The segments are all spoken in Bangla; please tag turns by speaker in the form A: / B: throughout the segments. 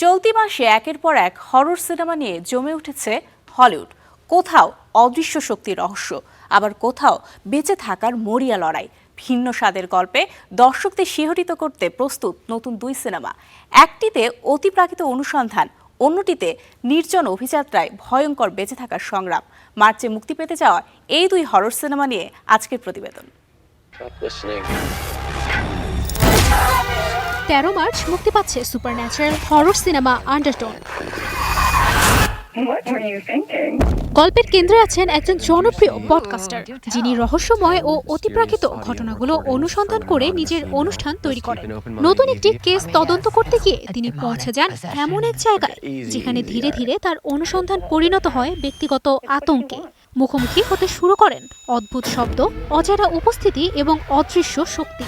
A: চলতি মাসে একের পর এক হরর সিনেমা নিয়ে জমে উঠেছে হলিউড। কোথাও অদৃশ্য শক্তির রহস্য, আবার কোথাও বেঁচে থাকার মরিয়া লড়াই। ভিন্ন স্বাদের গল্পে দর্শকদের শিহরিত করতে প্রস্তুত নতুন দুই সিনেমা। একটিতে অতিপ্রাকৃত অনুসন্ধান, অন্যটিতে নির্জন অভিযাত্রায় ভয়ঙ্কর বেঁচে থাকার সংগ্রাম। মার্চে মুক্তি পেতে যাওয়া এই দুই হরর সিনেমা নিয়ে আজকের প্রতিবেদন।
B: 13 মার্চ মুক্তি পাচ্ছে সুপারন্যাচারাল হরর সিনেমা আন্ডারটোন। গল্পের কেন্দ্রে আছেন একজন জনপ্রিয় পডকাস্টার, যিনি রহস্যময় ও অতিপ্রাকৃত ঘটনাগুলো অনুসন্ধান করে নিজের অনুষ্ঠান তৈরি করেন। নতুন একটি কেস তদন্ত করতে গিয়ে তিনি পৌঁছে যান এমন এক জায়গায় যেখানে ধীরে ধীরে তার অনুসন্ধান পরিণত হয় ব্যক্তিগত আতঙ্কে। মুখোমুখি হতে শুরু করেন অদ্ভুত শব্দ, অজানা উপস্থিতি এবং অদৃশ্য শক্তি।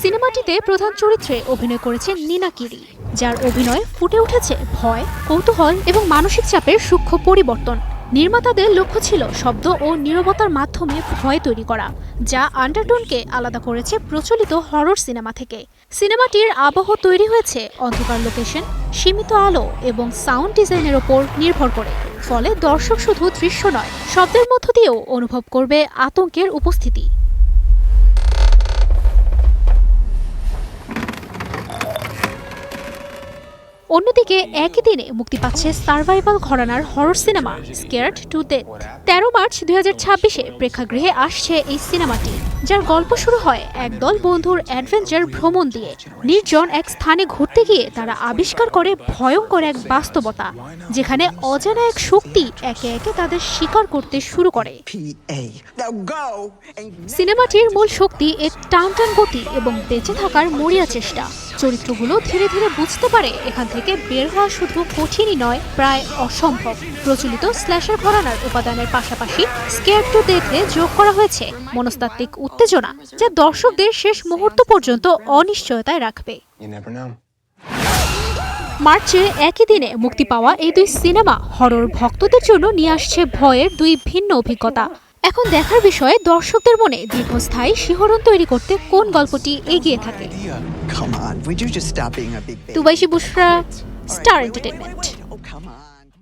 B: সিনেমাটিতে প্রধান চরিত্রে অভিনয় করেছেন নিনা কিরি, যার অভিনয়ে ফুটে উঠেছে ভয়, কৌতূহল এবং মানসিক চাপের সূক্ষ্ম পরিবর্তন। নির্মাতাদের লক্ষ্য ছিল শব্দ ও নীরবতার মাধ্যমে ভয় তৈরি করা, যা আন্ডারটোনকে আলাদা করেছে প্রচলিত হরর সিনেমা থেকে। সিনেমাটির আবহ তৈরি হয়েছে অন্ধকার লোকেশন, সীমিত আলো এবং সাউন্ড ডিজাইনের ওপর নির্ভর করে। ফলে দর্শক শুধু দৃশ্য নয়, শব্দের মধ্য দিয়েও অনুভব করবে আতঙ্কের উপস্থিতি। অন্যদিকে একই দিনে মুক্তি পাচ্ছে সার্ভাইভাল ঘরানার horror cinema scared to death. 13 March 2026-এ প্রেক্ষাগৃহে আসছে এই সিনেমাটি, যার গল্প শুরু হয় একদল বন্ধুর অ্যাডভেঞ্চার ভ্রমণ দিয়ে। নির্জন এক স্থানে ঘুরতে গিয়ে তারা আবিষ্কার করে ভয়ঙ্কর এক বাস্তবতা, যেখানে অজানা এক শক্তি একে একে তাদের শিকার করতে শুরু করে। সিনেমাটির মূল শক্তি এর টানটান গতি এবং বেঁচে থাকার মরিয়া চেষ্টা। চরিত্রগুলো ধীরে ধীরে বুঝতে পারে এখান থেকে বের হওয়া শুধু কঠিনই নয়, প্রায় অসম্ভব। প্রচলিত স্ল্যাশার ঘরানার উপাদানের পাশাপাশি স্কেয়ার্ড টু ডেথে যোগ করা হয়েছে মনস্তাত্ত্বিক উত্তেজনা, যা দর্শকদের শেষ মুহূর্ত পর্যন্ত অনিশ্চয়তায় রাখবে। মার্চে একই দিনে মুক্তি পাওয়া এই দুই সিনেমা হরর ভক্তদের জন্য নিয়ে আসছে ভয়ের দুই ভিন্ন অভিজ্ঞতা। এখন দেখার বিষয়ে দর্শকদের মনে দীর্ঘস্থায়ী শিহরণ তৈরি করতে কোন গল্পটি এগিয়ে থাকে। তুবাইশি বুশরা, স্টার এন্টারটেইনমেন্ট।